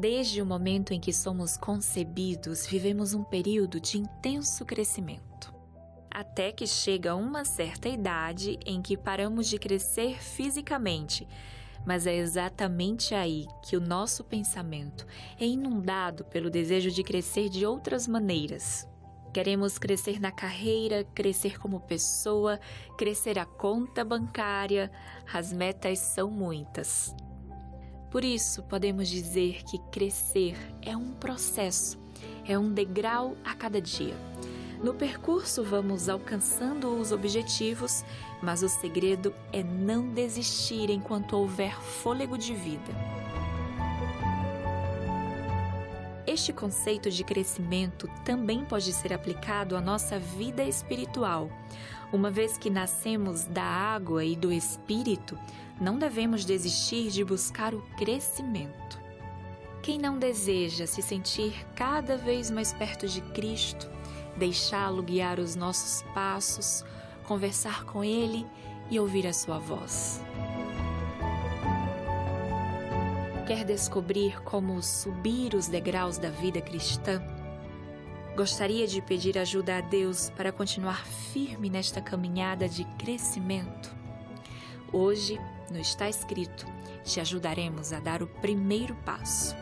Desde o momento em que somos concebidos, vivemos um período de intenso crescimento. Até que chega uma certa idade em que paramos de crescer fisicamente, mas é exatamente aí que o nosso pensamento é inundado pelo desejo de crescer de outras maneiras. Queremos crescer na carreira, crescer como pessoa, crescer a conta bancária, as metas são muitas. Por isso, podemos dizer que crescer é um processo, é um degrau a cada dia. No percurso, vamos alcançando os objetivos, mas o segredo é não desistir enquanto houver fôlego de vida. Este conceito de crescimento também pode ser aplicado à nossa vida espiritual. Uma vez que nascemos da água e do Espírito, não devemos desistir de buscar o crescimento. Quem não deseja se sentir cada vez mais perto de Cristo, deixá-lo guiar os nossos passos, conversar com Ele e ouvir a sua voz? Quer descobrir como subir os degraus da vida cristã? Gostaria de pedir ajuda a Deus para continuar firme nesta caminhada de crescimento? Hoje, no Está Escrito, te ajudaremos a dar o primeiro passo.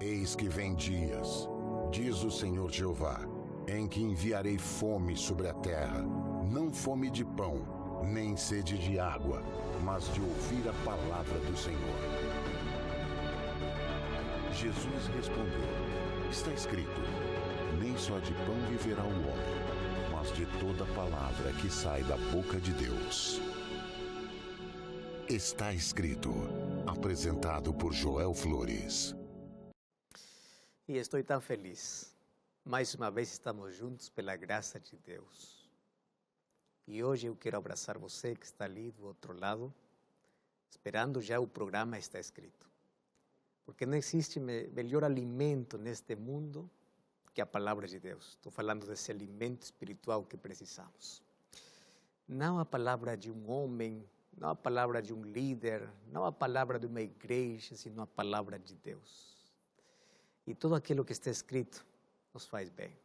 Eis que vem dias, diz o Senhor Jeová, em que enviarei fome sobre a terra, não fome de pão, nem sede de água, mas de ouvir a palavra do Senhor. Jesus respondeu, está escrito, nem só de pão viverá o homem, mas de toda palavra que sai da boca de Deus. Está escrito, apresentado por Joel Flores. E estou tão feliz. Mais uma vez estamos juntos pela graça de Deus. E hoje eu quero abraçar você que está ali do outro lado, esperando já o programa Está Escrito. Porque não existe melhor alimento neste mundo que a palavra de Deus. Estou falando desse alimento espiritual que precisamos. Não a palavra de um homem, não a palavra de um líder, não a palavra de uma igreja, sino a palavra de Deus. E tudo aquilo que está escrito nos faz bem.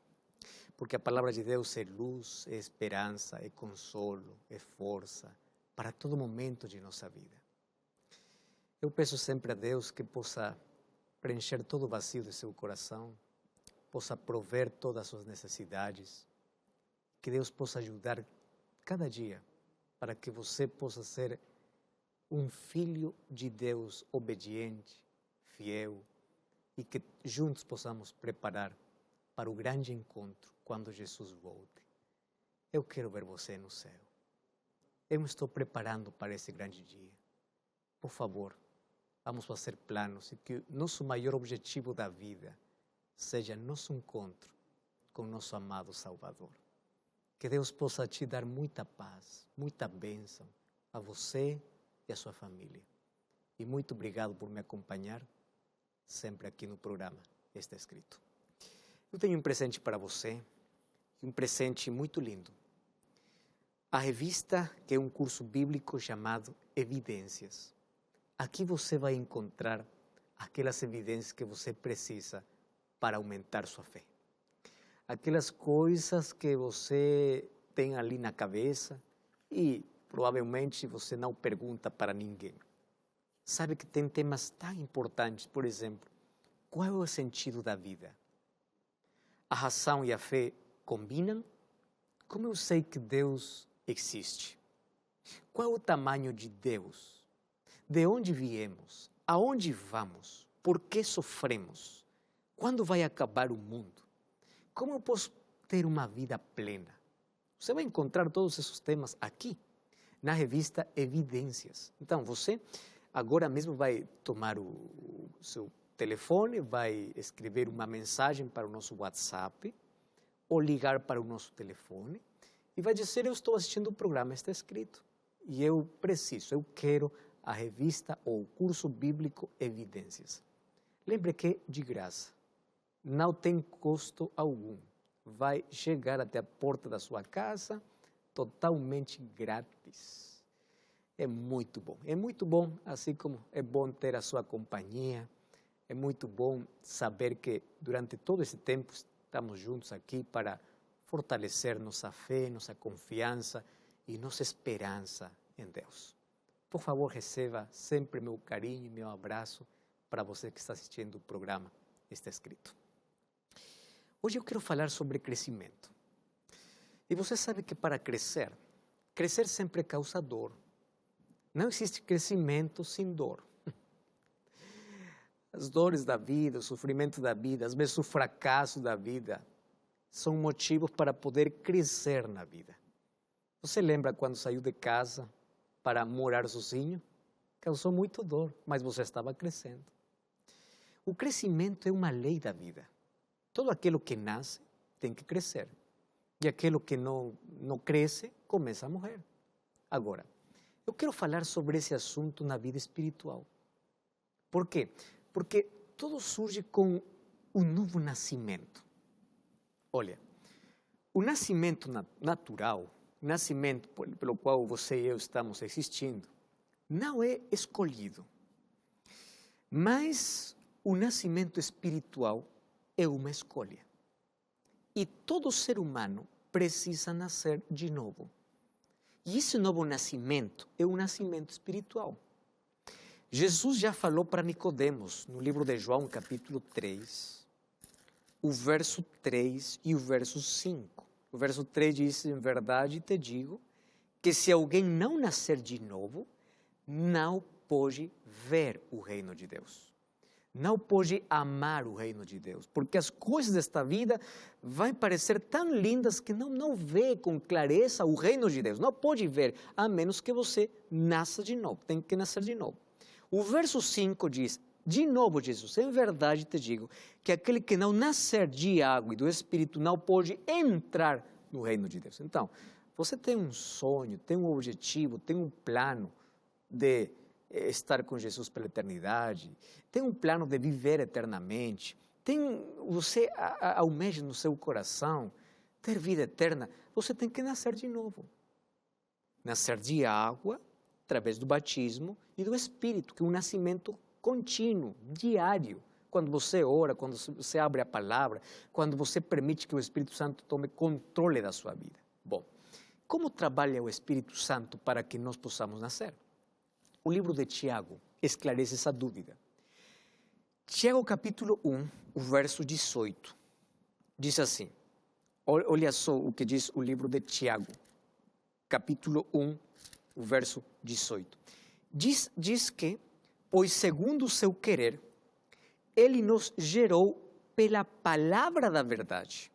Porque a palavra de Deus é luz, é esperança, é consolo, é força para todo momento de nossa vida. Eu peço sempre a Deus que possa preencher todo o vazio de seu coração, possa prover todas as suas necessidades, que Deus possa ajudar cada dia para que você possa ser um filho de Deus obediente, fiel, e que juntos possamos preparar para o grande encontro quando Jesus volte. Eu quero ver você no céu. Eu me estou preparando para esse grande dia. Por favor, vamos fazer planos e que nosso maior objetivo da vida seja nosso encontro com nosso amado Salvador. Que Deus possa te dar muita paz, muita bênção a você e a sua família. E muito obrigado por me acompanhar sempre aqui no programa Está Escrito. Eu tenho um presente para você, um presente muito lindo. A revista, que é um curso bíblico chamado Evidências. Aqui você vai encontrar aquelas evidências que você precisa para aumentar sua fé. Aquelas coisas que você tem ali na cabeça e provavelmente você não pergunta para ninguém. Sabe que tem temas tão importantes, por exemplo, qual é o sentido da vida? A razão e a fé combinam? Como eu sei que Deus existe? Qual é o tamanho de Deus? De onde viemos? Aonde vamos? Por que sofremos? Quando vai acabar o mundo? Como eu posso ter uma vida plena? Você vai encontrar todos esses temas aqui, na revista Evidências. Então, você agora mesmo vai tomar o seu telefone, vai escrever uma mensagem para o nosso WhatsApp ou ligar para o nosso telefone e vai dizer, eu estou assistindo o programa, está escrito. E eu quero a revista ou o curso bíblico Evidências. Lembre que é de graça, não tem custo algum. Vai chegar até a porta da sua casa totalmente grátis. É muito bom, assim como é bom ter a sua companhia. É muito bom saber que durante todo esse tempo estamos juntos aqui para fortalecer nossa fé, nossa confiança e nossa esperança em Deus. Por favor, receba sempre meu carinho e meu abraço para você que está assistindo o programa. Está escrito. Hoje eu quero falar sobre crescimento. E você sabe que para crescer sempre causa dor. Não existe crescimento sem dor. As dores da vida, o sofrimento da vida, às vezes o fracasso da vida, são motivos para poder crescer na vida. Você lembra quando saiu de casa para morar sozinho? Causou muito dor, mas você estava crescendo. O crescimento é uma lei da vida. Todo aquilo que nasce tem que crescer. E aquilo que não cresce, começa a morrer. Agora, eu quero falar sobre esse assunto na vida espiritual. Por quê? Porque tudo surge com um novo nascimento. Olha, o nascimento natural, o nascimento pelo qual você e eu estamos existindo, não é escolhido. Mas o nascimento espiritual é uma escolha. E todo ser humano precisa nascer de novo. E esse novo nascimento é um nascimento espiritual. Jesus já falou para Nicodemos, no livro de João, capítulo 3, o verso 3 e o verso 5. O verso 3 diz, em verdade te digo, que se alguém não nascer de novo, não pode ver o reino de Deus. Não pode amar o reino de Deus, porque as coisas desta vida vão parecer tão lindas que não vê com clareza o reino de Deus. Não pode ver, a menos que você nasça de novo, tem que nascer de novo. O verso 5 diz, de novo Jesus, em verdade te digo, que aquele que não nascer de água e do Espírito não pode entrar no reino de Deus. Então, você tem um sonho, tem um objetivo, tem um plano de estar com Jesus pela eternidade, tem um plano de viver eternamente, você almeja no seu coração ter vida eterna, você tem que nascer de novo. Nascer de água, através do batismo, e do Espírito, que é um nascimento contínuo, diário. Quando você ora, quando você abre a palavra, quando você permite que o Espírito Santo tome controle da sua vida. Bom, como trabalha o Espírito Santo para que nós possamos nascer? O livro de Tiago esclarece essa dúvida. Tiago capítulo 1, o verso 18, diz assim, olha só o que diz o livro de Tiago, capítulo 1, o verso 18. Diz que, pois segundo o seu querer, ele nos gerou pela palavra da verdade,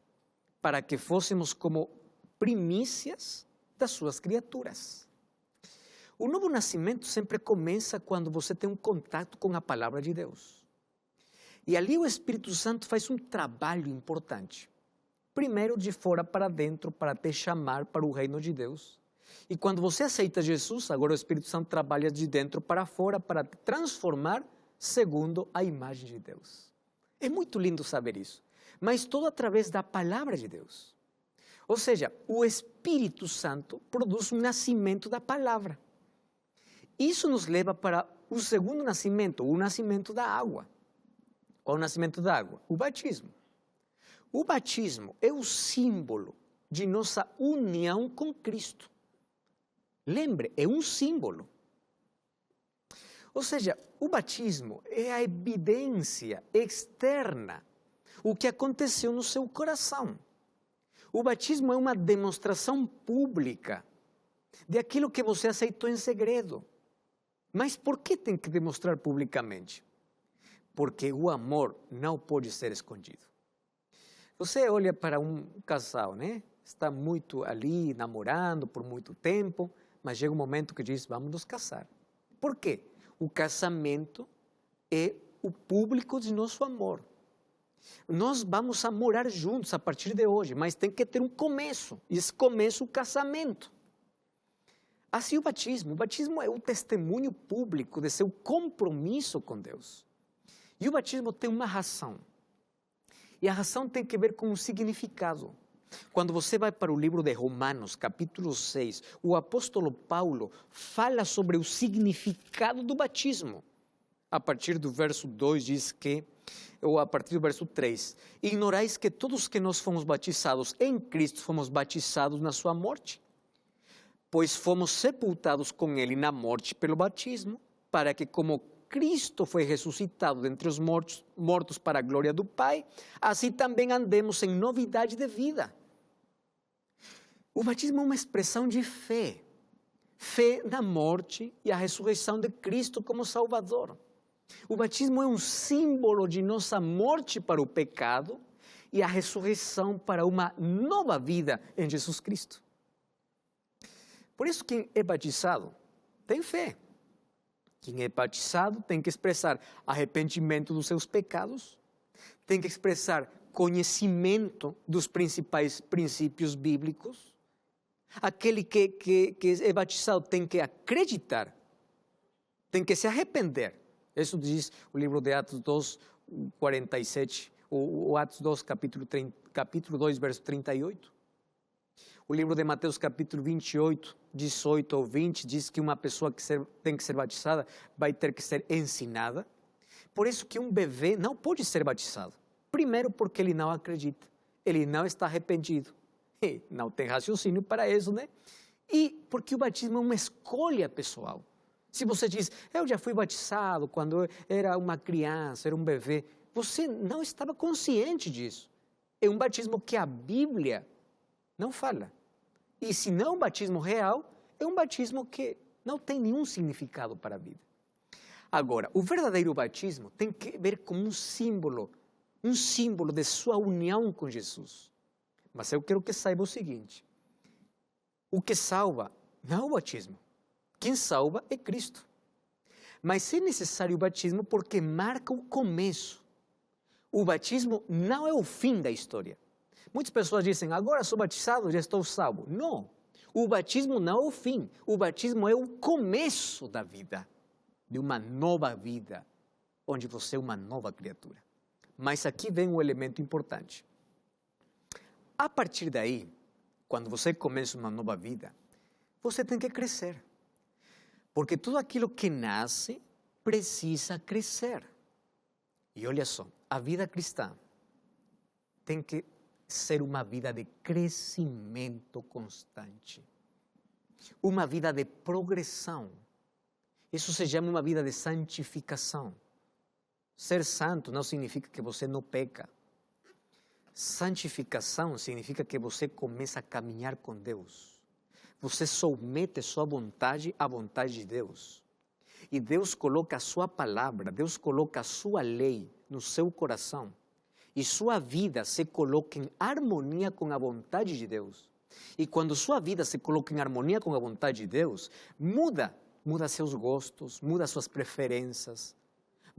para que fôssemos como primícias das suas criaturas. O novo nascimento sempre começa quando você tem um contato com a palavra de Deus. E ali o Espírito Santo faz um trabalho importante. Primeiro, de fora para dentro, para te chamar para o reino de Deus. E quando você aceita Jesus, agora o Espírito Santo trabalha de dentro para fora para te transformar segundo a imagem de Deus. É muito lindo saber isso. Mas tudo através da palavra de Deus. Ou seja, o Espírito Santo produz um nascimento da palavra. Isso nos leva para o segundo nascimento, o nascimento da água. Qual é o nascimento da água? O batismo. O batismo é o símbolo de nossa união com Cristo. Lembre, é um símbolo. Ou seja, o batismo é a evidência externa, o que aconteceu no seu coração. O batismo é uma demonstração pública de aquilo que você aceitou em segredo. Mas por que tem que demonstrar publicamente? Porque o amor não pode ser escondido. Você olha para um casal, né? Está muito ali namorando por muito tempo, mas chega um momento que diz, vamos nos casar. Por quê? O casamento é o público de nosso amor. Nós vamos a morar juntos a partir de hoje, mas tem que ter um começo. E esse começo, o casamento. Assim o batismo é o testemunho público de seu compromisso com Deus. E o batismo tem uma razão. E a razão tem que ver com o significado. Quando você vai para o livro de Romanos, capítulo 6, o apóstolo Paulo fala sobre o significado do batismo. A partir do verso 2 diz que, ou a partir do verso 3, ignorais que todos que nós fomos batizados em Cristo, fomos batizados na sua morte. Pois fomos sepultados com ele na morte pelo batismo, para que como Cristo foi ressuscitado dentre os mortos para a glória do Pai, assim também andemos em novidade de vida. O batismo é uma expressão de fé. Fé na morte e a ressurreição de Cristo como Salvador. O batismo é um símbolo de nossa morte para o pecado e a ressurreição para uma nova vida em Jesus Cristo. Por isso, quem é batizado tem fé. Quem é batizado tem que expressar arrependimento dos seus pecados, tem que expressar conhecimento dos principais princípios bíblicos. Aquele que é batizado tem que acreditar, tem que se arrepender. Isso diz o livro de Atos 2, 47, ou Atos 2, capítulo 2, verso 38. O livro de Mateus, capítulo 28, 18 ou 20, diz que uma pessoa que tem que ser batizada vai ter que ser ensinada. Por isso que um bebê não pode ser batizado. Primeiro porque ele não acredita, ele não está arrependido, e não tem raciocínio para isso, né? E porque o batismo é uma escolha pessoal. Se você diz, eu já fui batizado quando eu era uma criança, era um bebê, você não estava consciente disso. É um batismo que a Bíblia não fala. E se não é um batismo real, é um batismo que não tem nenhum significado para a vida. Agora, o verdadeiro batismo tem que ver com um símbolo de sua união com Jesus. Mas eu quero que saiba o seguinte, o que salva não é o batismo. Quem salva é Cristo. Mas é necessário o batismo porque marca o começo. O batismo não é o fim da história. Muitas pessoas dizem, agora sou batizado, já estou salvo. Não, o batismo não é o fim. O batismo é o começo da vida, de uma nova vida, onde você é uma nova criatura. Mas aqui vem um elemento importante. A partir daí, quando você começa uma nova vida, você tem que crescer. Porque tudo aquilo que nasce precisa crescer. E olha só, a vida cristã tem que ser uma vida de crescimento constante. Uma vida de progressão. Isso se chama uma vida de santificação. Ser santo não significa que você não peca. Santificação significa que você começa a caminhar com Deus. Você submete sua vontade à vontade de Deus. E Deus coloca a sua palavra, Deus coloca a sua lei no seu coração. E sua vida se coloca em harmonia com a vontade de Deus. E quando sua vida se coloca em harmonia com a vontade de Deus, muda seus gostos, muda suas preferências.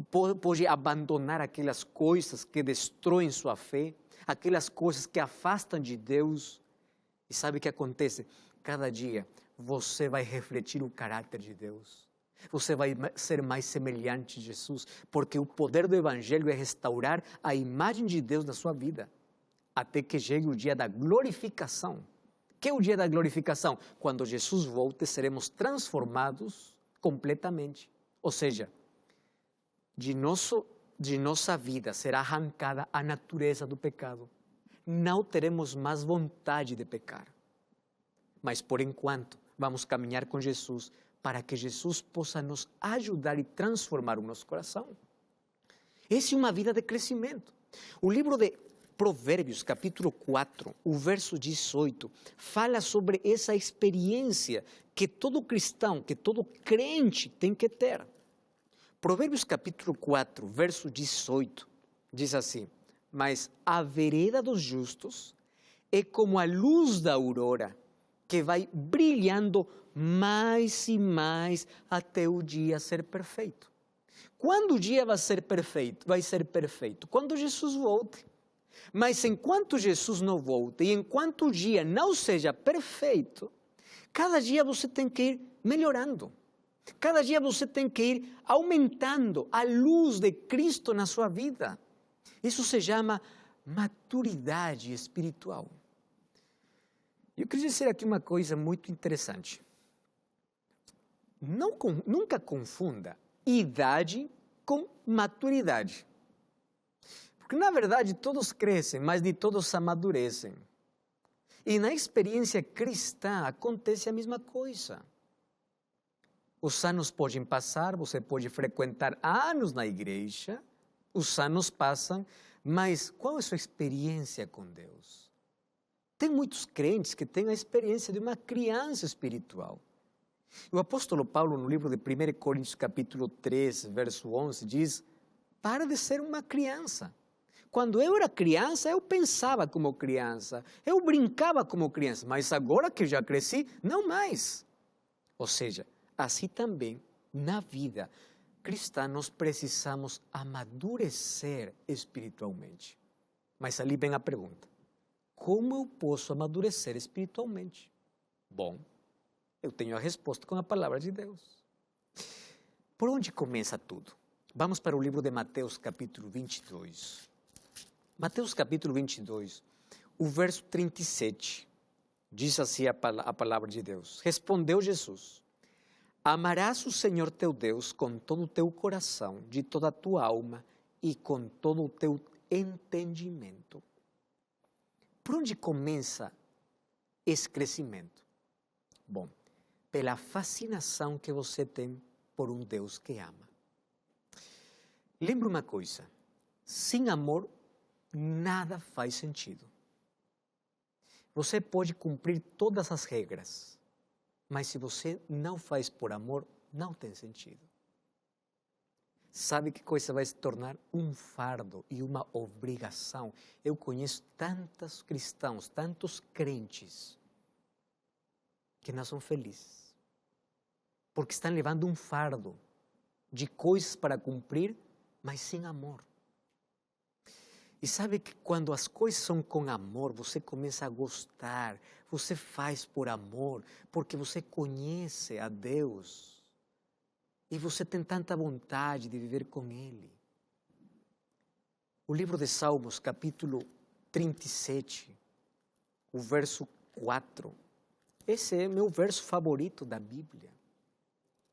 Pode abandonar aquelas coisas que destroem sua fé, aquelas coisas que afastam de Deus. E sabe o que acontece? Cada dia você vai refletir o caráter de Deus. Você vai ser mais semelhante a Jesus, porque o poder do Evangelho é restaurar a imagem de Deus na sua vida, até que chegue o dia da glorificação. Que é o dia da glorificação? Quando Jesus volte, seremos transformados completamente. Ou seja, de nossa vida será arrancada a natureza do pecado. Não teremos mais vontade de pecar. Mas, por enquanto, vamos caminhar com Jesus para que Jesus possa nos ajudar e transformar o nosso coração. Essa é uma vida de crescimento. O livro de Provérbios, capítulo 4, o verso 18, fala sobre essa experiência que todo cristão, que todo crente tem que ter. Provérbios, capítulo 4, verso 18, diz assim, mas a vereda dos justos é como a luz da aurora, que vai brilhando mais e mais até o dia ser perfeito. Quando o dia vai ser perfeito? Vai ser perfeito quando Jesus volte. Mas enquanto Jesus não volte e enquanto o dia não seja perfeito, cada dia você tem que ir melhorando. Cada dia você tem que ir aumentando a luz de Cristo na sua vida. Isso se chama maturidade espiritual. Eu queria dizer aqui uma coisa muito interessante. Nunca confunda idade com maturidade. Porque, na verdade, todos crescem, mas de todos amadurecem. E na experiência cristã acontece a mesma coisa. Os anos podem passar, você pode frequentar anos na igreja, os anos passam, mas qual é a sua experiência com Deus? Tem muitos crentes que têm a experiência de uma criança espiritual. O apóstolo Paulo, no livro de 1 Coríntios, capítulo 3, verso 11, diz: para de ser uma criança. Quando eu era criança, eu pensava como criança, eu brincava como criança, mas agora que já cresci, não mais. Ou seja, assim também, na vida cristã, nós precisamos amadurecer espiritualmente. Mas ali vem a pergunta: como eu posso amadurecer espiritualmente? Bom, eu tenho a resposta com a palavra de Deus. Por onde começa tudo? Vamos para o livro de Mateus, capítulo 22. Mateus, capítulo 22, o verso 37, diz assim a palavra de Deus. Respondeu Jesus: amarás o Senhor teu Deus com todo o teu coração, de toda a tua alma e com todo o teu entendimento. Por onde começa esse crescimento? Bom, pela fascinação que você tem por um Deus que ama. Lembra uma coisa: sem amor, nada faz sentido. Você pode cumprir todas as regras, mas se você não faz por amor, não tem sentido. Sabe que coisa vai se tornar um fardo e uma obrigação? Eu conheço tantos cristãos, tantos crentes, que não são felizes, porque estão levando um fardo de coisas para cumprir, mas sem amor. E sabe que quando as coisas são com amor, você começa a gostar, você faz por amor, porque você conhece a Deus e você tem tanta vontade de viver com Ele. O livro de Salmos, capítulo 37, o verso 4, esse é meu verso favorito da Bíblia.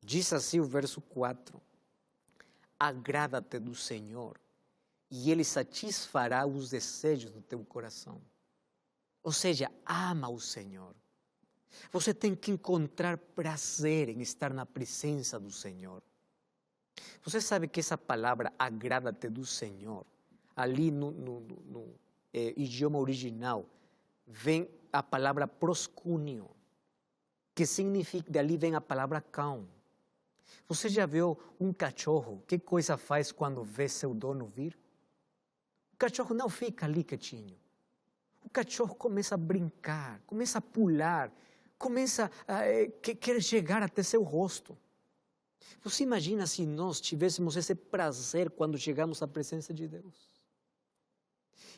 Diz assim o verso 4: agrada-te do Senhor, e Ele satisfará os desejos do teu coração. Ou seja, ama o Senhor. Você tem que encontrar prazer em estar na presença do Senhor. Você sabe que essa palavra, agrada-te do Senhor, ali no idioma original, vem a palavra proscúnio, que significa, dali vem a palavra cão. Você já viu um cachorro, que coisa faz quando vê seu dono vir? O cachorro não fica ali quietinho. O cachorro começa a brincar, começa a pular, começa a querer chegar até seu rosto. Você imagina se nós tivéssemos esse prazer quando chegamos à presença de Deus?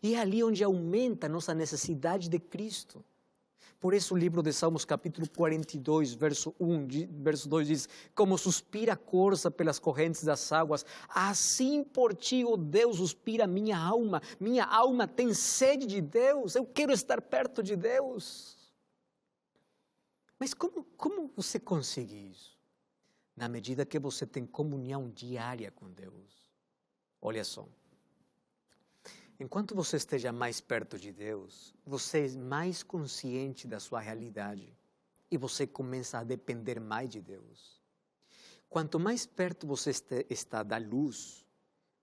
E é ali onde aumenta a nossa necessidade de Cristo. Por isso o livro de Salmos, capítulo 42, verso 2 diz: como suspira a corça pelas correntes das águas, assim por ti, ó Deus, suspira minha alma tem sede de Deus, eu quero estar perto de Deus. Mas como você consegue isso? Na medida que você tem comunhão diária com Deus. Olha só. Enquanto você esteja mais perto de Deus, você é mais consciente da sua realidade e você começa a depender mais de Deus. Quanto mais perto você está da luz,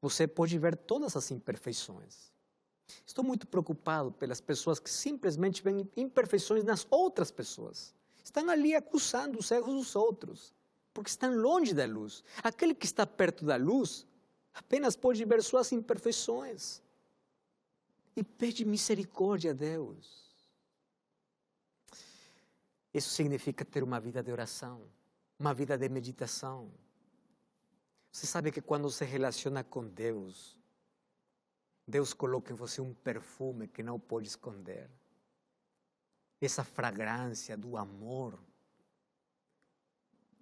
você pode ver todas as imperfeições. Estou muito preocupado pelas pessoas que simplesmente veem imperfeições nas outras pessoas. Estão ali acusando os erros dos outros, porque estão longe da luz. Aquele que está perto da luz apenas pode ver suas imperfeições. E pede misericórdia a Deus. Isso significa ter uma vida de oração, uma vida de meditação. Você sabe que quando se relaciona com Deus, Deus coloca em você um perfume que não pode esconder. Essa fragrância do amor.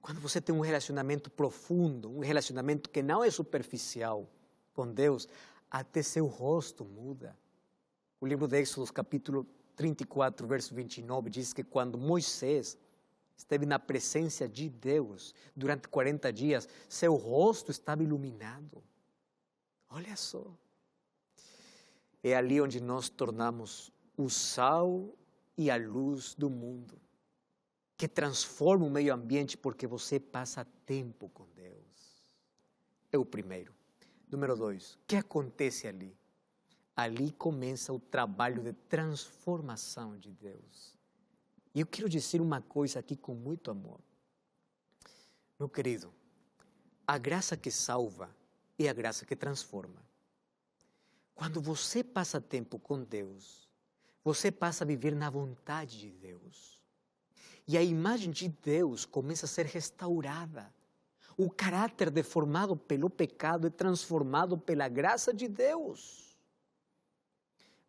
Quando você tem um relacionamento profundo, um relacionamento que não é superficial com Deus, até seu rosto muda. O livro de Êxodo, capítulo 34, verso 29, diz que quando Moisés esteve na presença de Deus durante 40 dias, seu rosto estava iluminado. Olha só. É ali onde nós tornamos o sal e a luz do mundo, que transforma o meio ambiente porque você passa tempo com Deus. É o primeiro. Número 2, o que acontece ali? Ali começa o trabalho de transformação de Deus. E eu quero dizer uma coisa aqui com muito amor. Meu querido, a graça que salva é a graça que transforma. Quando você passa tempo com Deus, você passa a viver na vontade de Deus. E a imagem de Deus começa a ser restaurada. O caráter deformado pelo pecado é transformado pela graça de Deus.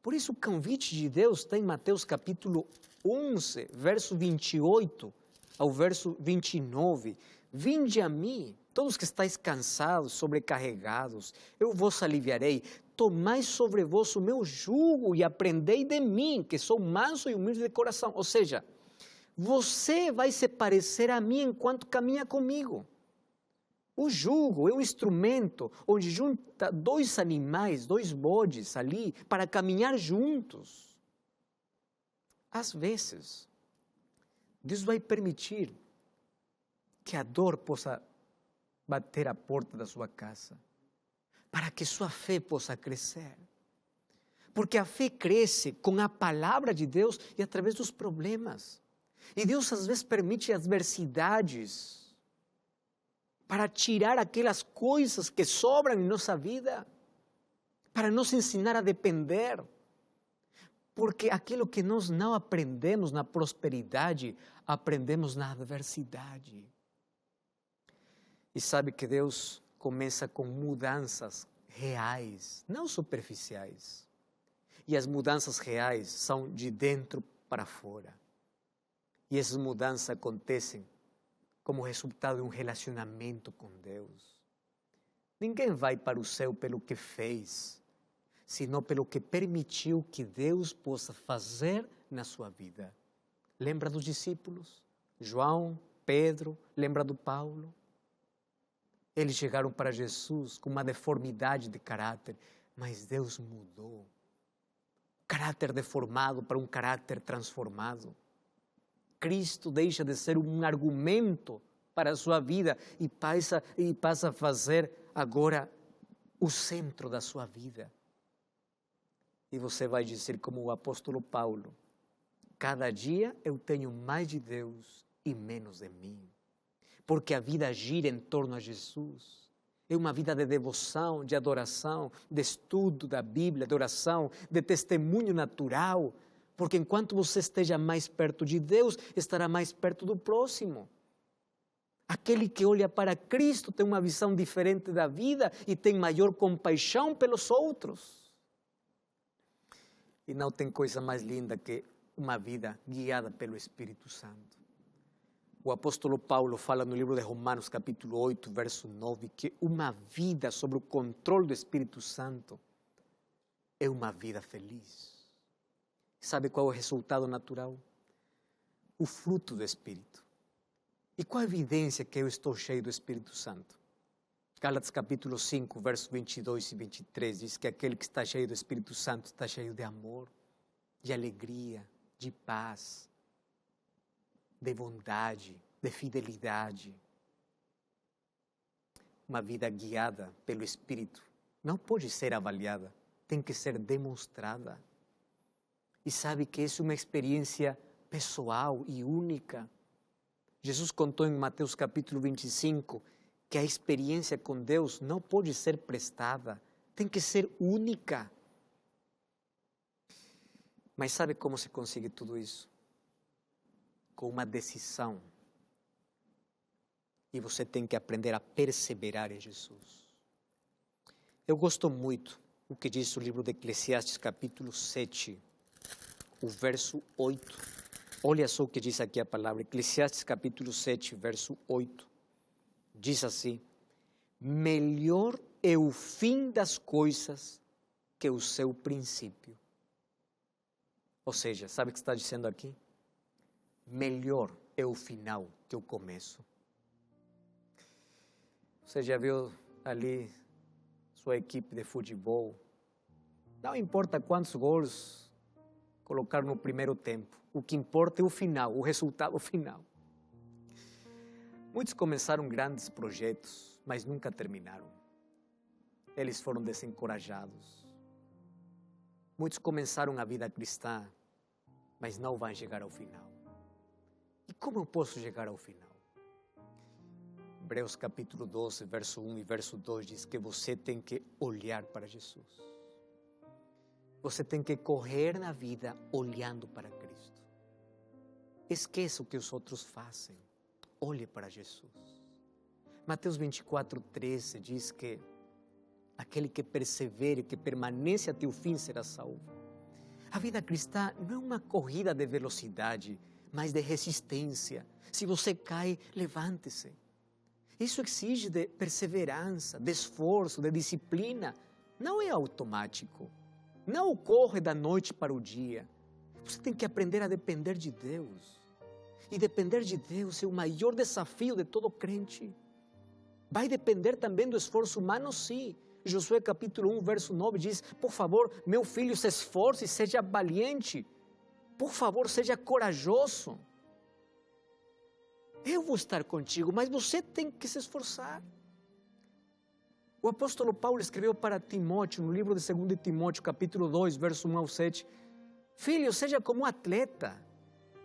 Por isso o convite de Deus está em Mateus capítulo 11, verso 28 ao verso 29. Vinde a mim, todos que estáis cansados, sobrecarregados, eu vos aliviarei. Tomai sobre vós o meu jugo e aprendei de mim, que sou manso e humilde de coração. Ou seja, você vai se parecer a mim enquanto caminha comigo. O jugo é um instrumento onde junta 2 animais, 2 bodes ali, para caminhar juntos. Às vezes, Deus vai permitir que a dor possa bater a porta da sua casa, para que sua fé possa crescer. Porque a fé cresce com a palavra de Deus e através dos problemas. E Deus às vezes permite adversidades para tirar aquelas coisas que sobram em nossa vida, para nos ensinar a depender. Porque aquilo que nós não aprendemos na prosperidade, aprendemos na adversidade. E sabe que Deus começa com mudanças reais, não superficiais. E as mudanças reais são de dentro para fora. E essas mudanças acontecem como resultado de um relacionamento com Deus. Ninguém vai para o céu pelo que fez, senão pelo que permitiu que Deus possa fazer na sua vida. Lembra dos discípulos? João, Pedro, lembra do Paulo? Eles chegaram para Jesus com uma deformidade de caráter, mas Deus mudou. Caráter deformado para um caráter transformado. Cristo deixa de ser um argumento para a sua vida e passa a fazer agora o centro da sua vida. E você vai dizer como o apóstolo Paulo: cada dia eu tenho mais de Deus e menos de mim. Porque a vida gira em torno a Jesus. É uma vida de devoção, de adoração, de estudo da Bíblia, de oração, de testemunho natural. Porque enquanto você esteja mais perto de Deus, estará mais perto do próximo. Aquele que olha para Cristo tem uma visão diferente da vida e tem maior compaixão pelos outros. E não tem coisa mais linda que uma vida guiada pelo Espírito Santo. O apóstolo Paulo fala no livro de Romanos, capítulo 8, verso 9, que uma vida sob o controle do Espírito Santo é uma vida feliz. Sabe qual é o resultado natural? O fruto do Espírito. E qual a evidência que eu estou cheio do Espírito Santo? Gálatas capítulo 5, versos 22 e 23, diz que aquele que está cheio do Espírito Santo está cheio de amor, de alegria, de paz, de bondade, de fidelidade. Uma vida guiada pelo Espírito não pode ser avaliada, tem que ser demonstrada. E sabe que essa é uma experiência pessoal e única. Jesus contou em Mateus capítulo 25 que a experiência com Deus não pode ser prestada, tem que ser única. Mas sabe como se consegue tudo isso? Com uma decisão. E você tem que aprender a perseverar em Jesus. Eu gosto muito do que diz o livro de Eclesiastes capítulo 7, o verso 8. Olha só o que diz aqui a palavra. Eclesiastes capítulo 7, verso 8. Diz assim: melhor é o fim das coisas que o seu princípio. Ou seja, sabe o que está dizendo aqui? Melhor é o final que o começo. Você já viu ali sua equipe de futebol? Não importa quantos gols colocar no primeiro tempo. O que importa é o final, o resultado final. Muitos começaram grandes projetos, mas nunca terminaram. Eles foram desencorajados. Muitos começaram a vida cristã, mas não vão chegar ao final. E como eu posso chegar ao final? Hebreus capítulo 12, verso 1 e verso 2 diz que você tem que olhar para Jesus. Você tem que correr na vida olhando para Cristo. Esqueça o que os outros fazem. Olhe para Jesus. Mateus 24, 13 diz que aquele que persevere, que permanece até o fim será salvo. A vida cristã não é uma corrida de velocidade, mas de resistência. Se você cai, levante-se. Isso exige de perseverança, de esforço, de disciplina. Não é automático. Não ocorre da noite para o dia. Você tem que aprender a depender de Deus. E depender de Deus é o maior desafio de todo crente. Vai depender também do esforço humano, sim. Josué capítulo 1, verso 9 diz: por favor, meu filho, se esforce e seja valiente. Por favor, seja corajoso. Eu vou estar contigo, mas você tem que se esforçar. O apóstolo Paulo escreveu para Timóteo, no livro de 2 Timóteo, capítulo 2, verso 1 ao 7. Filho, seja como um atleta.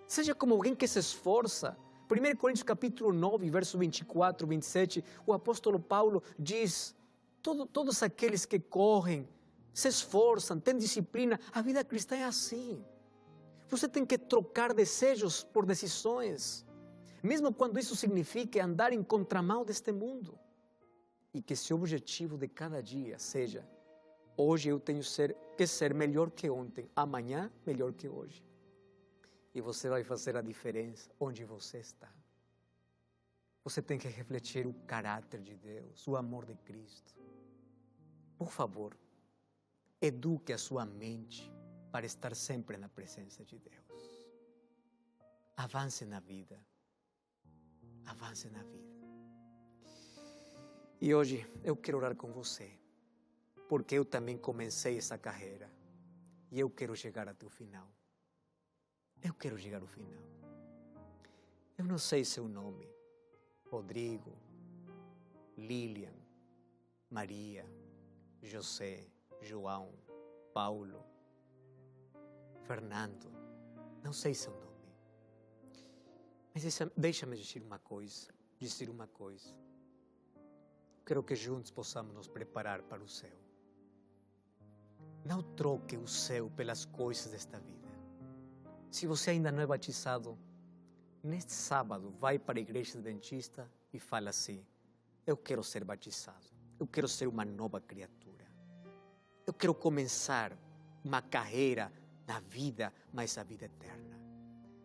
Seja como alguém que se esforça. 1 Coríntios capítulo 9, verso 24, 27, o apóstolo Paulo diz: todos aqueles que correm, se esforçam, têm disciplina. A vida cristã é assim. Você tem que trocar desejos por decisões, mesmo quando isso significa andar em contramão deste mundo. E que seu objetivo de cada dia seja: hoje eu tenho que ser melhor que ontem, amanhã melhor que hoje. E você vai fazer a diferença onde você está. Você tem que refletir o caráter de Deus, o amor de Cristo. Por favor, eduque a sua mente para estar sempre na presença de Deus. Avance na vida. Avance na vida. E hoje eu quero orar com você, porque eu também comecei essa carreira e eu quero chegar até o final. Eu quero chegar ao final. Eu não sei seu nome: Rodrigo, Lilian, Maria, José, João, Paulo, Fernando. Não sei seu nome. Mas deixa-me dizer uma coisa. Quero que juntos possamos nos preparar para o céu. Não troque o céu pelas coisas desta vida. Se você ainda não é batizado, neste sábado vai para a igreja adventista e fala assim: eu quero ser batizado. Eu quero ser uma nova criatura. Eu quero começar uma carreira na vida, mas a vida eterna.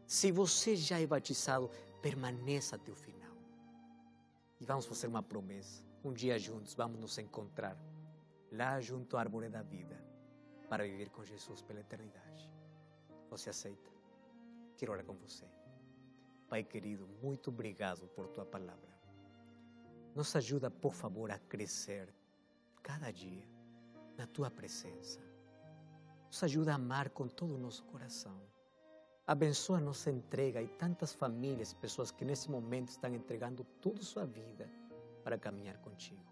Se você já é batizado, permaneça até o final. E vamos fazer uma promessa. Um dia juntos vamos nos encontrar lá junto à árvore da vida para viver com Jesus pela eternidade. Você aceita? Quero orar com você. Pai querido, muito obrigado por tua palavra. Nos ajuda, por favor, a crescer cada dia na tua presença. Nos ajuda a amar com todo o nosso coração. Abençoa a nossa entrega e tantas famílias, pessoas que nesse momento estão entregando toda a sua vida para caminhar contigo.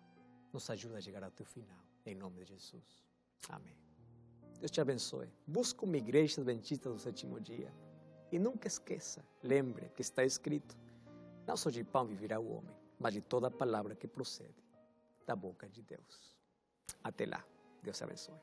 Nos ajuda a chegar ao teu final, em nome de Jesus. Amém. Deus te abençoe. Busca uma igreja adventista do sétimo dia. E nunca esqueça, lembre que está escrito: não só de pão viverá o homem, mas de toda palavra que procede da boca de Deus. Até lá. Deus te abençoe.